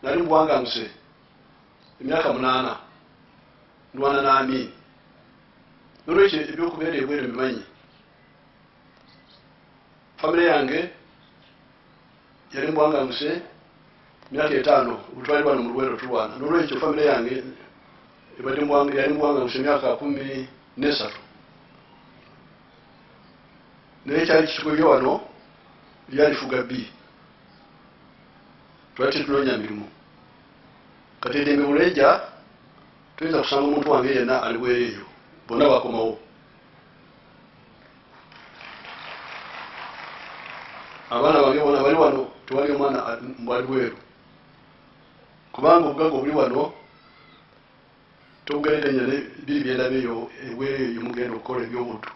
nali mbwanganguse emyaka 8 ndwana n'ami nolwekyo ebyokubeera ebweru mbimanyi. Famire yange yali mbwanganguse emyaka 5 obutwali bano mu Luwero tulwana, nolwekyo famire yange yali mbwanganguse emyaka 13. naye ekyali kitugobye wano lyalifuga bbi twali tetunoonya mirimu. kati eddembe bulejja tuyinza kusanga omuntu wange yenna aliweero eyo bonna bakomawo. abaana bange bona bali wano tewali omwana mbwali bweru kubanga obugagga obuli wano tobugaledanya biri byendaba eyo ebweru eyo mugenda okukola ebyobuntu.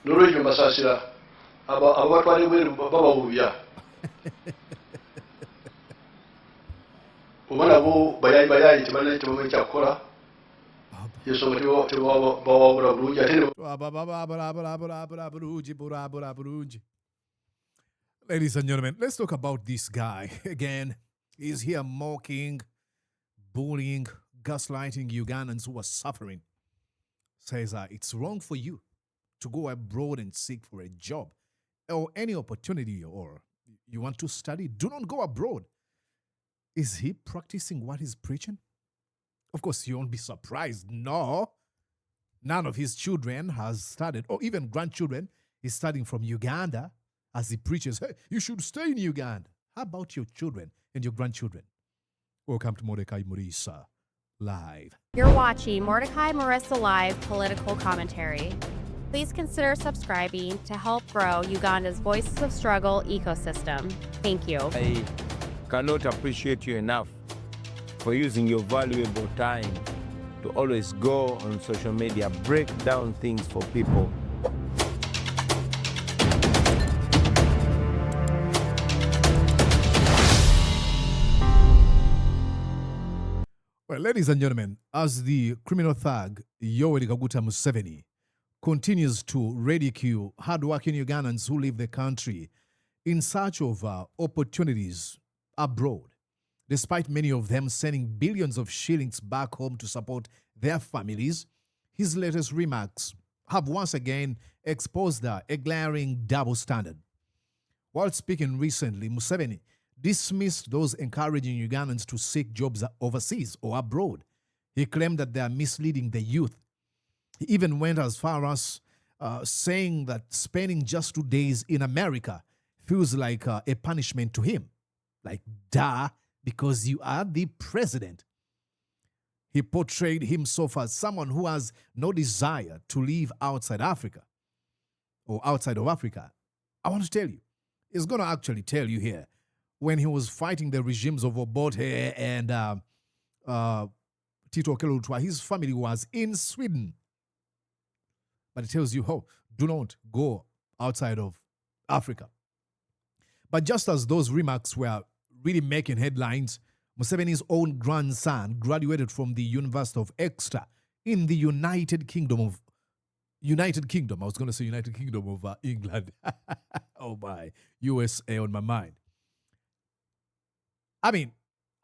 nolwekyo mbasaasira abo batwala ebweru babawubya oba nabo bayayi tebamanyi kyakukola yensonga tebawabula bulungi ate. Ladies and gentlemen, let's talk about this guy. Again, he's here mocking, bullying, gaslighting Ugandans who are suffering. Says it's wrong for you to go abroad and seek for a job or any opportunity, or you want to study. Do not go abroad. Is he practicing what he's preaching? Of course, you won't be surprised. No. None of his children has studied, or even grandchildren, is studying from Uganda. As he preaches, hey, you should stay in Uganda. How about your children and your grandchildren? Welcome to Mordecai Murisa Live. You're watching Mordecai Marissa Live Political Commentary. Please consider subscribing to help grow Uganda's Voices of Struggle ecosystem. Thank you. I cannot appreciate you enough for using your valuable time to always go on social media, break down things for people. Well, ladies and gentlemen, as the criminal thug Yoweri Kaguta Museveni continues to ridicule hardworking Ugandans who leave the country in search of opportunities abroad, despite many of them sending billions of shillings back home to support their families, his latest remarks have once again exposed a glaring double standard. While speaking recently, Museveni dismissed those encouraging Ugandans to seek jobs overseas or abroad. He claimed that they are misleading the youth. He even went as far as saying that spending just 2 days in America feels like a punishment to him. Like, duh, because you are the president. He portrayed himself as someone who has no desire to live outside Africa or outside of Africa. I want to tell you, he's going to actually tell you here, when he was fighting the regimes of Obote and Tito Okello, his family was in Sweden. But it tells you, do not go outside of Africa. But just as those remarks were really making headlines, Museveni's own grandson graduated from the University of Exeter in the United Kingdom. I was going to say United Kingdom of England. Oh my, USA on my mind. I mean,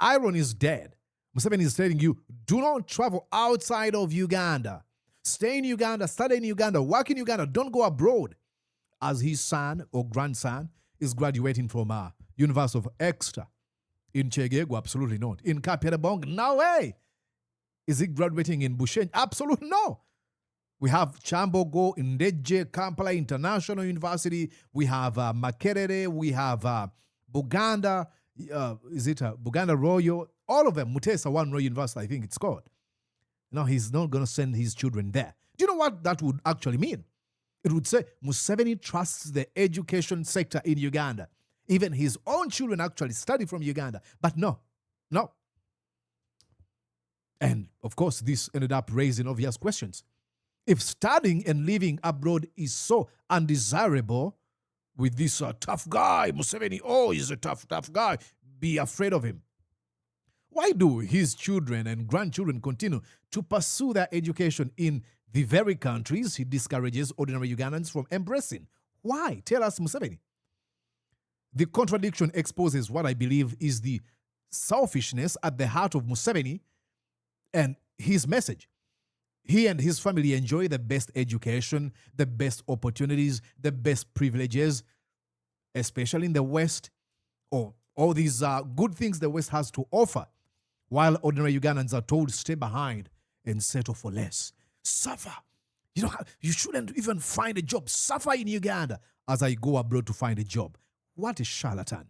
irony is dead. Museveni is telling you, do not travel outside of Uganda. Stay in Uganda, study in Uganda, work in Uganda, don't go abroad. As his son or grandson is graduating from University of Exeter. In Chegego, absolutely not. In Kapyarabong, no way. Is he graduating in Bushenyi? Absolutely no. We have Chambogo, Ndeje, Kampala International University. We have Makerere. We have Buganda. Buganda Royal? All of them. Mutesa One Royal University, I think it's called. Now, he's not going to send his children there. Do you know what that would actually mean? It would say Museveni trusts the education sector in Uganda. Even his own children actually study from Uganda. But no. And, of course, this ended up raising obvious questions. If studying and living abroad is so undesirable with this tough guy, Museveni, he's a tough guy, be afraid of him. Why do his children and grandchildren continue to pursue their education in the very countries he discourages ordinary Ugandans from embracing? Why? Tell us, Museveni. The contradiction exposes what I believe is the selfishness at the heart of Museveni and his message. He and his family enjoy the best education, the best opportunities, the best privileges, especially in the West, or all these good things the West has to offer, while ordinary Ugandans are told to stay behind and settle for less. Suffer. You shouldn't even find a job. Suffer in Uganda as I go abroad to find a job. What a charlatan.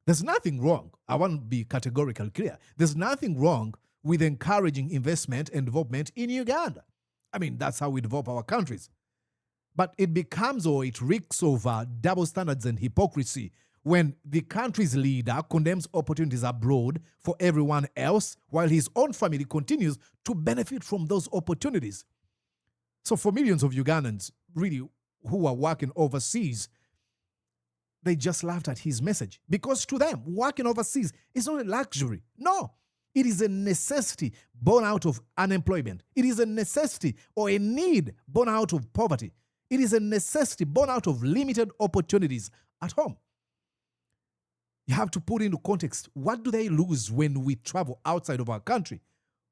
There's nothing wrong. I want to be categorically clear. There's nothing wrong with encouraging investment and development in Uganda. I mean, that's how we develop our countries. But it becomes, or it reeks of double standards and hypocrisy when the country's leader condemns opportunities abroad for everyone else while his own family continues to benefit from those opportunities. So for millions of Ugandans, really, who are working overseas, they just laughed at his message. Because to them, working overseas is not a luxury. No, it is a necessity born out of unemployment. It is a necessity or a need born out of poverty. It is a necessity born out of limited opportunities at home. You have to put into context, what do they lose when we travel outside of our country?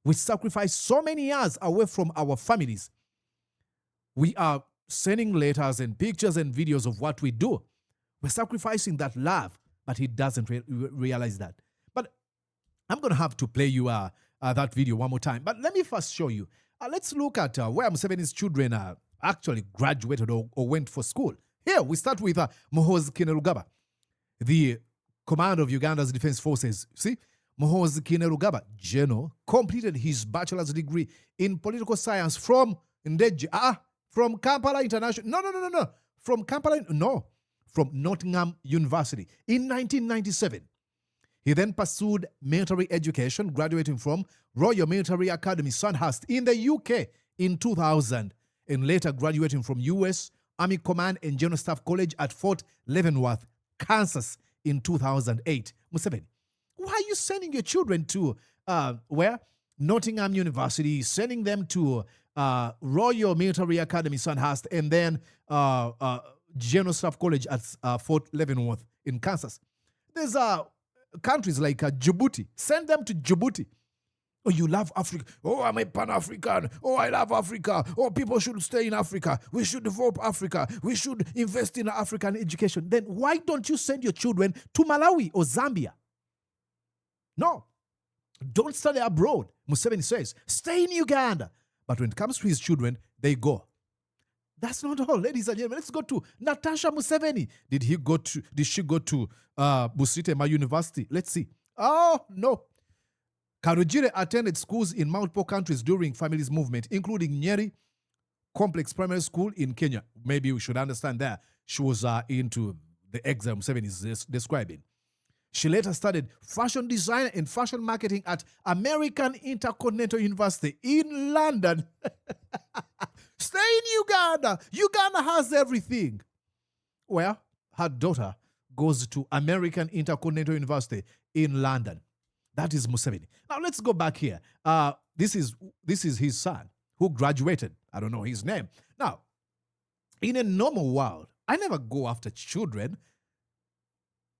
We sacrifice so many years away from our families. We are sending letters and pictures and videos of what we do. We're sacrificing that love, but he doesn't realize that. But I'm going to have to play you that video one more time. But let me first show you. Let's look at where Museveni's children actually graduated or went for school. Here, we start with Muhoozi Kainerugaba, the commander of Uganda's Defense Forces. See, Muhoozi Kainerugaba, General, completed his bachelor's degree in political science from Kampala International. No. From Kampala, no. From Nottingham University in 1997. He then pursued military education, graduating from Royal Military Academy, Sandhurst, in the UK in 2000, and later graduating from U.S. Army Command and General Staff College at Fort Leavenworth, Kansas, in 2008. Museveni, why are you sending your children to where? Nottingham University, sending them to Royal Military Academy, Sandhurst, and then General Staff College at Fort Leavenworth in Kansas. There's countries like Djibouti. Send them to Djibouti. Oh, you love Africa. Oh, I'm a Pan-African. Oh, I love Africa. Oh, people should stay in Africa. We should develop Africa. We should invest in African education. Then why don't you send your children to Malawi or Zambia? No. Don't study abroad. Museveni says, stay in Uganda. But when it comes to his children, they go. That's not all, ladies and gentlemen. Let's go to Natasha Museveni. Did she go to Busitema University? Let's see. Oh, no. Karujire attended schools in multiple countries during family's movement, including Nyeri Complex Primary School in Kenya. Maybe we should understand that she was into the exam Museveni is describing. She later studied fashion design and fashion marketing at American Intercontinental University in London. Stay in Uganda. Uganda has everything. Well, her daughter goes to American Intercontinental University in London. That is Museveni. Now let's go back here. This is his son who graduated. I don't know his name. Now, in a normal world, I never go after children,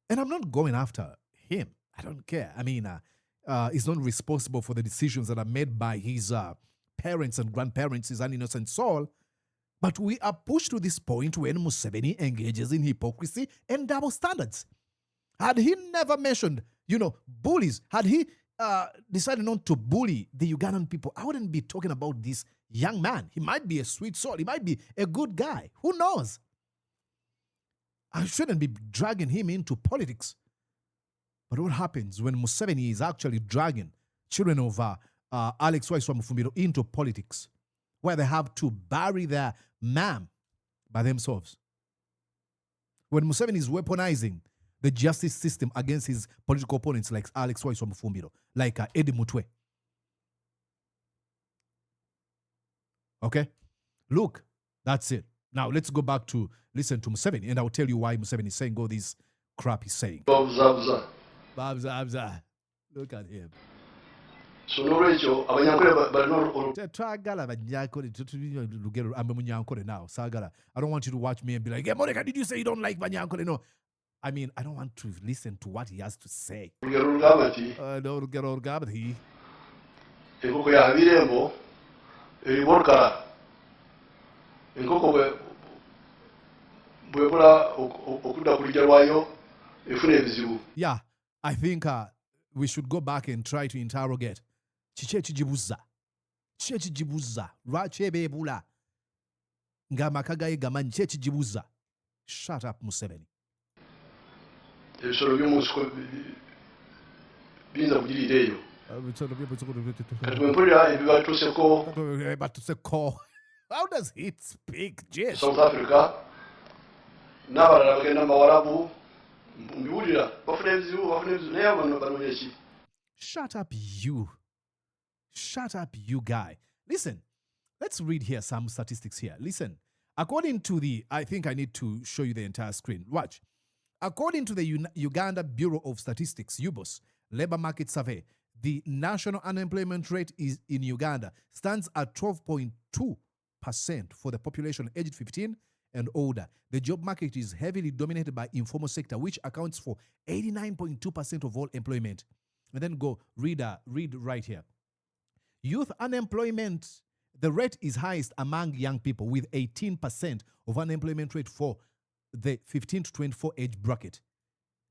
and I'm not going after him. I don't care. I mean, he's not responsible for the decisions that are made by his parents and grandparents. He's an innocent soul. But we are pushed to this point when Museveni engages in hypocrisy and double standards. Had he never mentioned, bullies, had he decided not to bully the Ugandan people, I wouldn't be talking about this young man. He might be a sweet soul. He might be a good guy. Who knows? I shouldn't be dragging him into politics. But what happens when Museveni is actually dragging children of Alex Waiswa into politics, where they have to bury their mom by themselves? When Museveni is weaponizing the justice system against his political opponents like Alex Waiswa, like Eddie Mutwe. Okay? Look, that's it. Now let's go back to listen to Museveni, and I'll tell you why Museveni is saying all this crap he's saying. Babza. Look at him. So n'olwekyo abanyankole balina Twagala abanyankole lugero ambe munyankole now. Sagala. I don't want you to watch me and be like, hey, Monica, did you say you don't like banyankole? No. I mean, I don't want to listen to what he has to say. urugero rugamba nti Don't get all gabby. enkoko yahabirembo erimu olukala enkoko bwebula okudda ku lujja lwayo efuna ebizibu. Yeah, I think we should go back and try to interrogate. Kiki ekigibuza? Kiki ekigibuza? Lwaki ebeebula? Ng'amaka gaye gamanyi kiki ekigibuza? Shut up, Museveni. Ebisolo by'omunsiko biyinza kugiriira eyo. Kati bwe mpulira ebibatuuseko How does he speak? Jeez. South Africa n'abalala bagenda mu Bawarabu mbiwulira bafuna ebizibu naye bano banoonya ki? Shut up, you. Shut up, you guy. Listen, let's read here some statistics here. Listen, according to I think I need to show you the entire screen. Watch. According to the Uganda Bureau of Statistics, UBOS, labor market survey, the national unemployment rate in Uganda stands at 12.2% for the population aged 15 and older. The job market is heavily dominated by informal sector, which accounts for 89.2% of all employment. And then go read right here. Youth unemployment, the rate is highest among young people with 18% of unemployment rate for the 15 to 24 age bracket.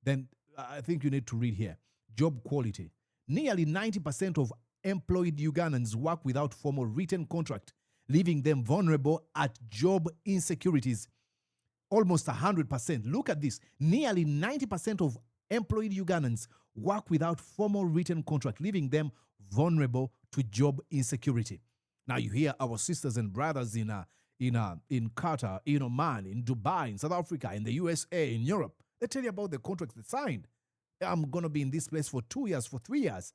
Then I think you need to read here. Job quality. Nearly 90% of employed Ugandans work without formal written contract, leaving them vulnerable at job insecurities. Almost 100%. Look at this. Nearly 90% of employed Ugandans work without formal written contract, leaving them vulnerable to job insecurity. Now you hear our sisters and brothers in Qatar, in Oman, in Dubai, in South Africa, in the USA, in Europe. They tell you about the contracts they signed. I'm going to be in this place for 2 years, for 3 years.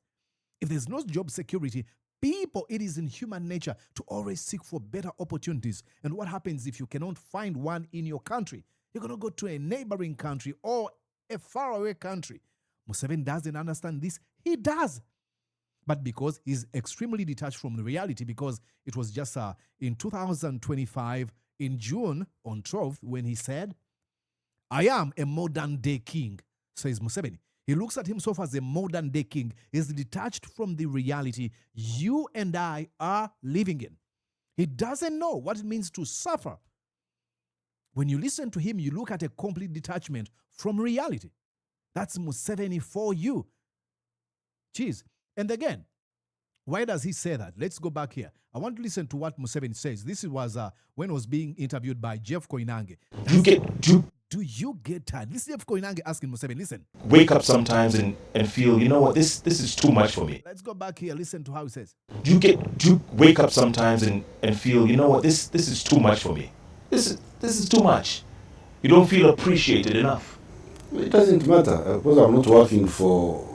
If there's no job security, people, it is in human nature to always seek for better opportunities. And what happens if you cannot find one in your country? You're going to go to a neighboring country or a faraway country. Museveni doesn't understand this. He does. But because he's extremely detached from the reality, because it was just in 2025, in June on 12th, when he said, I am a modern day king, says Museveni. He looks at himself as a modern day king. He's detached from the reality you and I are living in. He doesn't know what it means to suffer. When you listen to him, you look at a complete detachment from reality. That's Museveni for you. Jeez. And again, why does he say that? Let's go back here. I want to listen to what Museveni says. This was when he was being interviewed by Jeff Koinange. Do you get tired? This is Jeff Koinange asking Museveni, listen. Wake up sometimes and feel, you know what, this is too much for me. Let's go back here. Listen to how he says. Do you wake up sometimes and feel, you know what, this is too much for me. This is too much. You don't feel appreciated enough. It doesn't matter because I'm working for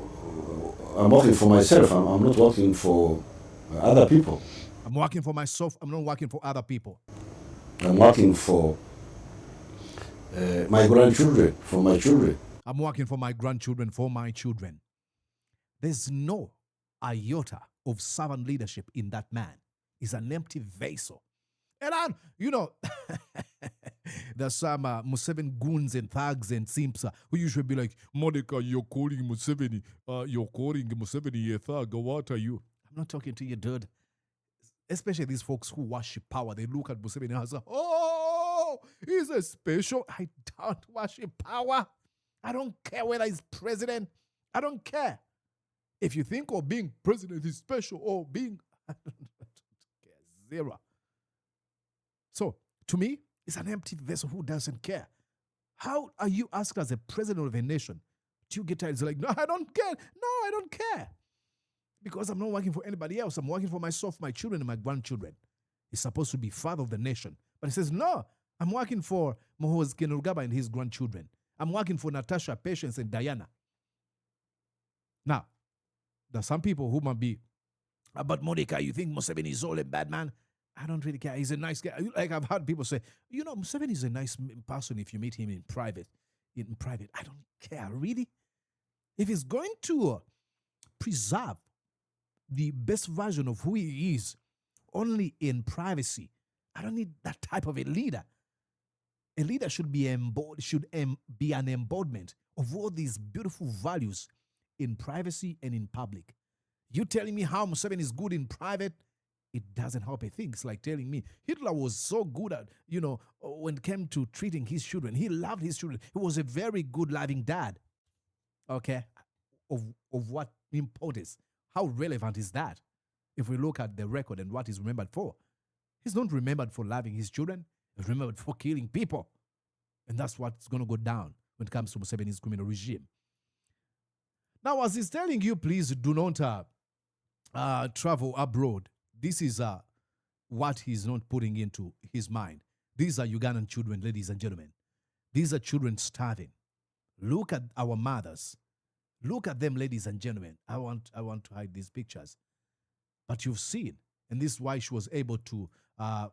myself. I'm not working for other people. I'm working for myself. I'm not working for other people. I'm working for my grandchildren, for my children. I'm working for my grandchildren, for my children. There's no iota of servant leadership in that man. He's an empty vessel. And there's some Museveni goons and thugs and simps who usually be like, Monica, you're calling Museveni a thug. What are you? I'm not talking to you, dude. Especially these folks who worship power. They look at Museveni and say, oh, he's a special. I don't worship power. I don't care whether he's president. I don't care. If you think of being president is special or being, I don't care. Zero. So, to me, it's an empty vessel who doesn't care. How are you asked as a president of a nation? Do you get tired? It's like, no, I don't care. No, I don't care. Because I'm not working for anybody else. I'm working for myself, my children, and my grandchildren. He's supposed to be father of the nation. But he says, no, I'm working for Mohoz Kainerugaba and his grandchildren. I'm working for Natasha, Patience, and Diana. Now, there's some people who might be, but Monica, you think Museveni is all a bad man? I don't really care. He's a nice guy. Like I've heard people say, Museveni is a nice person if you meet him in private. I don't care, really. If he's going to preserve the best version of who he is only in privacy, I don't need that type of a leader. A leader should be be an embodiment of all these beautiful values in privacy and in public. You telling me how Museveni is good in private, it doesn't help a thing. It's like telling me Hitler was so good at, when it came to treating his children. He loved his children. He was a very good, loving dad. Okay? Of what importance? How relevant is that? If we look at the record and what he's remembered for. He's not remembered for loving his children. He's remembered for killing people. And that's what's going to go down when it comes to Museveni's criminal regime. Now, as he's telling you, please do not travel abroad. This is what he's not putting into his mind. These are Ugandan children, ladies and gentlemen. These are children starving. Look at our mothers. Look at them, ladies and gentlemen. I want to hide these pictures. But you've seen, and this is why she was able to, a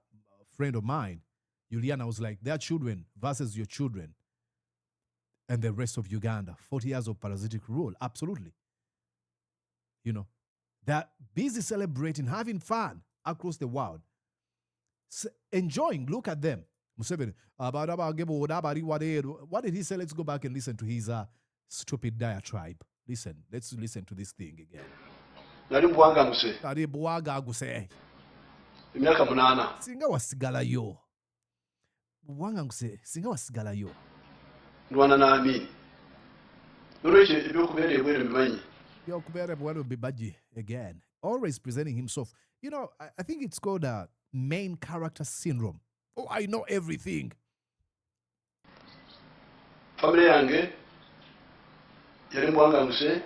friend of mine, Juliana, was like, their children versus your children and the rest of Uganda. 40 years of parasitic rule. Absolutely. They're busy celebrating, having fun across the world. Enjoying. Look at them. Museveni. What did he say? Let's go back and listen to his stupid diatribe. Listen. Let's listen to this thing again. Nali mbwanga muse. Nali bwaga guse. Emyaka 8. Singa wasigalayo. Bwanga nguse. Singa wasigalayo. Ndwana nami. Nolwekyo ebyokubeera ebweru mbimanyi. Again, always presenting himself. I think it's called a main character syndrome. Oh, I know everything. Family yange yali mbwanga muse.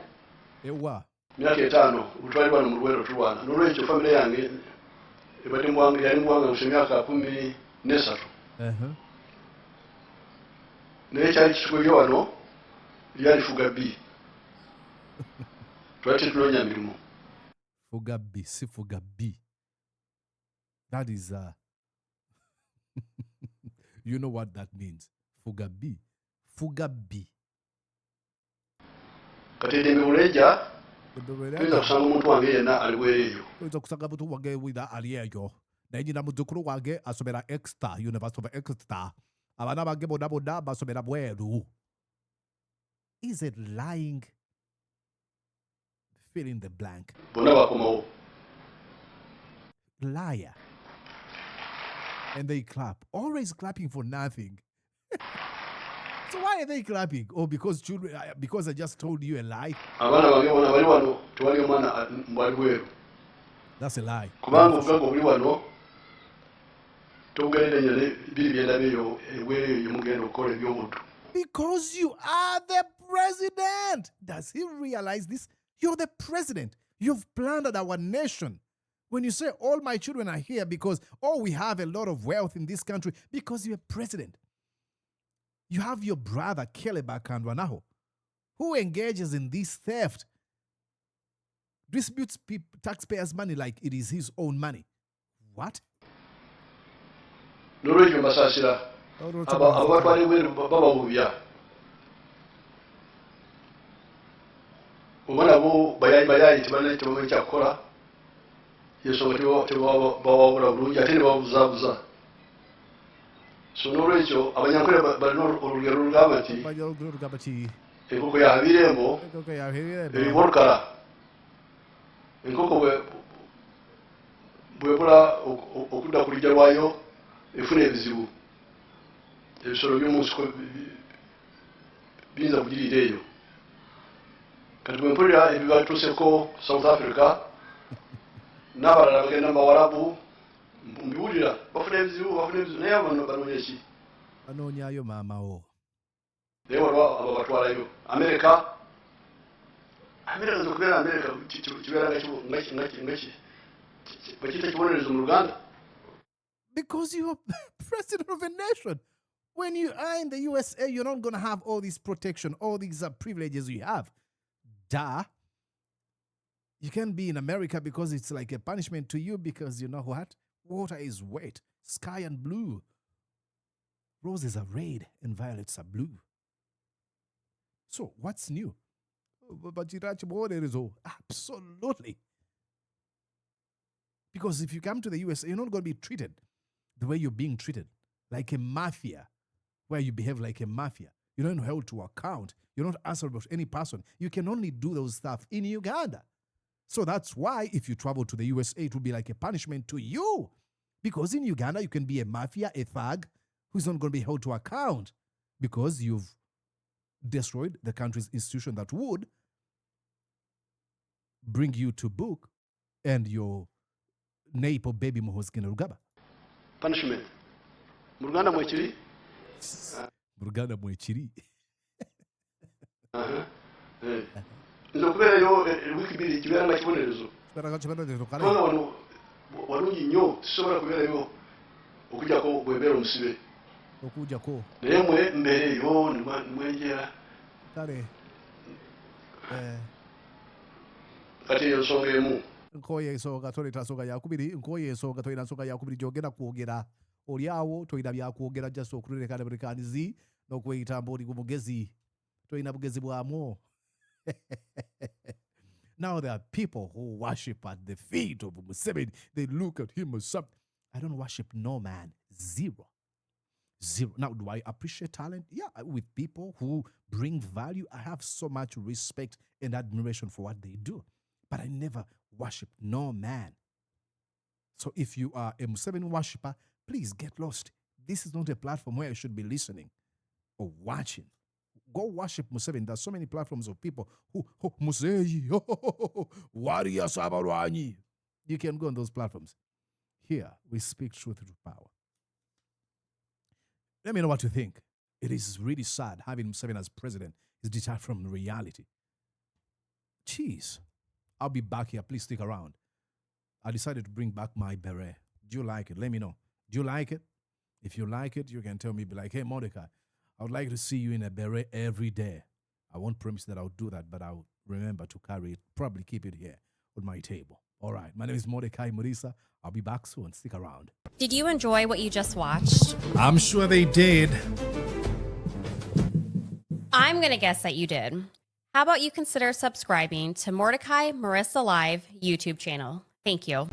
Ewa. Myaka 5 ubutwalibwa mu Luwero tulwana. Nolwekyo family yange ebadde mbwanga yali mbwanga muse myaka 13. Naye kyali kitukoye wano yali fuga B. Twatitulonya mirimu. Fuga B, si fuga B. That is you know what that means. Fuga B. Fuga B. Katende mbuleja. Tuza kusanga omuntu wange yenna aliweeyo. Tuza kusanga omuntu wange wida aliyeyo. Na nyina muzukuru wange asomera Exeter, University of Exeter. Abana bange boda basomera bweru. Is it lying? Fill in the blank. Liar. And they clap. Always clapping for nothing. So why are they clapping? Oh, because I just told you a lie? That's a lie. Because you are the president. Does he realize this? You're the president. You've plundered our nation. When you say all my children are here because, we have a lot of wealth in this country, because you're president. You have your brother, Keleba Kandwanaho, who engages in this theft, disputes taxpayers' money like it is his own money. What? Umwana bo bayayi tibane cyakora yeso bawabura burungi ate babuzabuza so nolwekyo abanyankole balino olugero lugabati enkoko yahabiremo ebibolukala enkoko bwebula okudda kulijja lwayo efuna ebizibu ebisolo by'omunsiko biyinza kugirira eyo kati bwe mpulira ebibatuuseko South Africa n'abalala bagenda mu Bawarabu mbiwulira bafuna ebizibu naye abantu banoonya ki? Banoonyayo maama wo. Naye waliwo abo batwalayo America nze okubeera America kibeera ngaki bakiyita kibonerezo mu Uganda. Because you are president of a nation. When you are in the USA, you're not going to have all this protection, all these privileges you have. Duh. You can't be in America because it's like a punishment to you because you know what? Water is wet, sky and blue. Roses are red and violets are blue. So what's new? Absolutely. Because if you come to the USA, you're not going to be treated the way you're being treated, like a mafia. where you behave like a mafia. You're not held to account. You're not answerable to any person. You can only do those stuff in Uganda. So that's why if you travel to the USA, it will be like a punishment to you. Because in Uganda, you can be a mafia, a thug, who's not going to be held to account because you've destroyed the country's institution that would bring you to book and your neighbor baby muhozgina rugaba. Punishment. Muruganda mwechiri. Muruganda mwechiri. Nzo kubera yo wikibiri kibera na kibonerezo. Kubanga wano walungi nnyo tisobola kubeerayo okujjako bwembeera omusibe. Okujjako. Naye mwe mbeereyo nimwenjera. Kale. Kati eyo nsonga emu. Nkoye ensonga toleta nsonga yakubiri, nkoye ensonga tolina nsonga yakubiri gyogenda kwogera. Oli awo tolina byakwogera just okululeka Amerikanizi n'okweyita mbu oli mugezi. Tolina bugezi bwamu. Now there are people who worship at the feet of Museveni. They look at him as something. I don't worship no man. Zero. Now, do I appreciate talent? Yeah, with people who bring value, I have so much respect and admiration for what they do. But I never worship no man. So if you are a Museveni worshiper, please get lost. This is not a platform where you should be listening or watching. Go worship Museveni. There's so many platforms of people who, Museveni, warrior Sabarwani. You can go on those platforms. Here, we speak truth to power. Let me know what you think. It is really sad having Museveni as president is detached from reality. Jeez. I'll be back here. Please stick around. I decided to bring back my beret. Do you like it? Let me know. Do you like it? If you like it, you can tell me, be like, hey, Mordecai, I would like to see you in a beret every day. I won't promise that I'll do that, but I'll remember to carry it, probably keep it here on my table. All right. My name is Mordecai Murisa. I'll be back soon. Stick around. Did you enjoy what you just watched? I'm sure they did. I'm going to guess that you did. How about you consider subscribing to Mordecai Marissa Live YouTube channel? Thank you.